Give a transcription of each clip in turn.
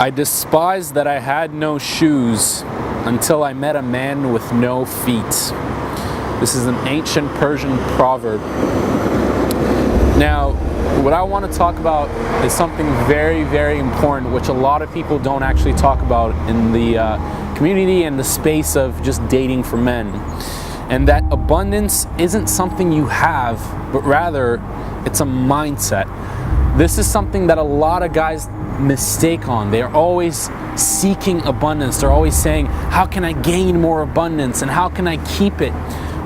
I despised that I had no shoes until I met a man with no feet. This is an ancient Persian proverb. Now, what I want to talk about is something very, very important, which a lot of people don't actually talk about in the community and the space of just dating for men. And that abundance isn't something you have, but rather it's a mindset. This is something that a lot of guys mistake on. They're always seeking abundance. They're always saying, how can I gain more abundance and how can I keep it?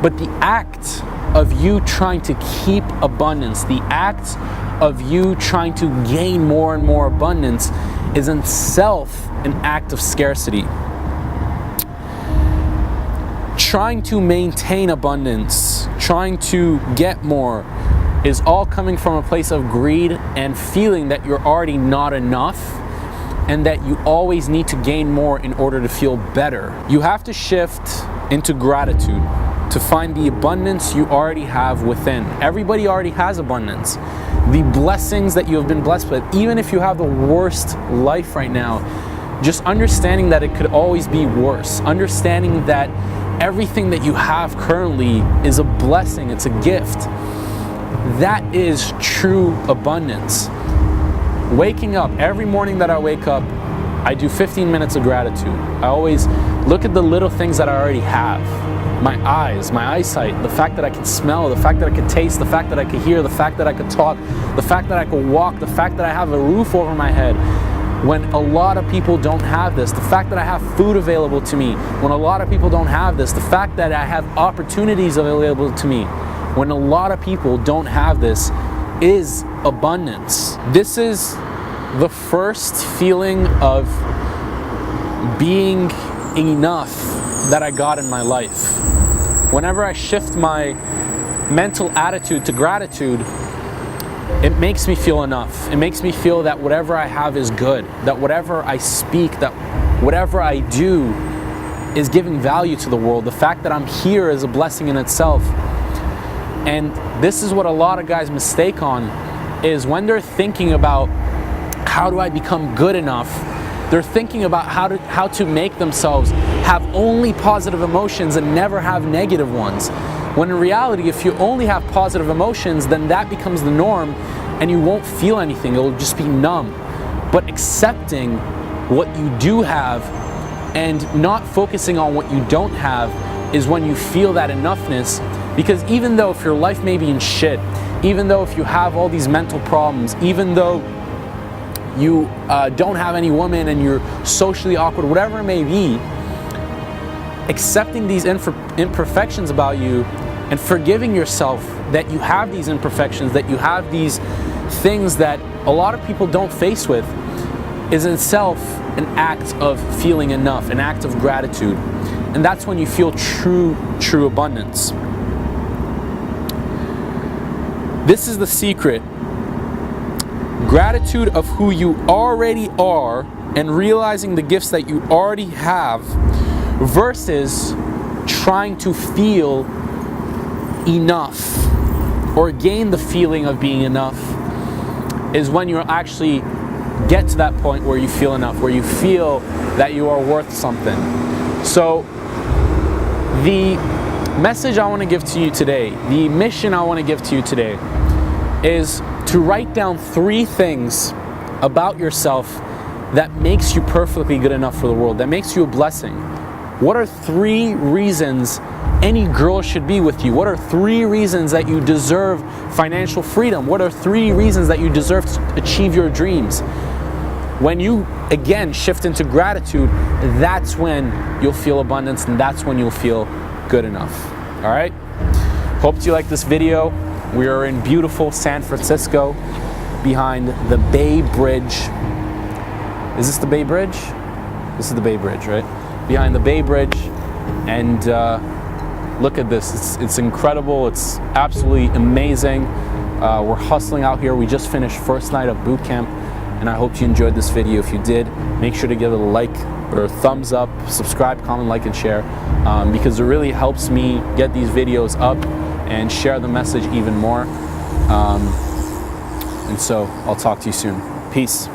But the act of you trying to keep abundance, the act of you trying to gain more and more abundance is in itself an act of scarcity. Trying to maintain abundance, trying to get more, is all coming from a place of greed and feeling that you're already not enough and that you always need to gain more in order to feel better. You have to shift into gratitude to find the abundance you already have within. Everybody already has abundance. The blessings that you have been blessed with, even if you have the worst life right now, just understanding that it could always be worse. Understanding that everything that you have currently is a blessing, it's a gift. That is true abundance. Waking up, every morning that I wake up, I do 15 minutes of gratitude. I always look at the little things that I already have. My eyes, my eyesight, the fact that I can smell, the fact that I can taste, the fact that I can hear, the fact that I can talk, the fact that I can walk, the fact that I have a roof over my head. When a lot of people don't have this, the fact that I have food available to me, when a lot of people don't have this, the fact that I have opportunities available to me, when a lot of people don't have this, is abundance. This is the first feeling of being enough that I got in my life. Whenever I shift my mental attitude to gratitude, it makes me feel enough. It makes me feel that whatever I have is good, that whatever I speak, that whatever I do is giving value to the world. The fact that I'm here is a blessing in itself. And this is what a lot of guys mistake on, is when they're thinking about how do I become good enough, they're thinking about how to make themselves have only positive emotions and never have negative ones. When in reality, if you only have positive emotions, then that becomes the norm and you won't feel anything. It'll just be numb. But accepting what you do have and not focusing on what you don't have is when you feel that enoughness. Because even though if your life may be in shit, even though if you have all these mental problems, even though you don't have any woman and you're socially awkward, whatever it may be, accepting these imperfections about you and forgiving yourself that you have these imperfections, that you have these things that a lot of people don't face with, is in itself an act of feeling enough, an act of gratitude. And that's when you feel true abundance. This is the secret. Gratitude of who you already are and realizing the gifts that you already have versus trying to feel enough or gain the feeling of being enough is when you actually get to that point where you feel enough, where you feel that you are worth something. So the message I want to give to you today, the mission I want to give to you today, is to write down 3 things about yourself that makes you perfectly good enough for the world, that makes you a blessing. What are 3 reasons any girl should be with you? What are 3 reasons that you deserve financial freedom? What are 3 reasons that you deserve to achieve your dreams? When you, again, shift into gratitude, that's when you'll feel abundance and that's when you'll feel good enough. All right? Hope you like this video. We are in beautiful San Francisco behind the Bay Bridge. Is this the Bay Bridge? This is the Bay Bridge, right? Behind the Bay Bridge. And look at this. It's incredible. It's absolutely amazing. We're hustling out here. We just finished first night of boot camp. And I hope you enjoyed this video. If you did, make sure to give it a like or a thumbs up, subscribe, comment, like, and share, because it really helps me get these videos up and share the message even more. And so I'll talk to you soon. Peace.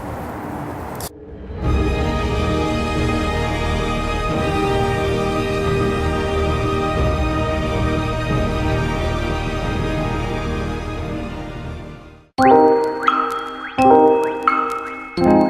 Bye.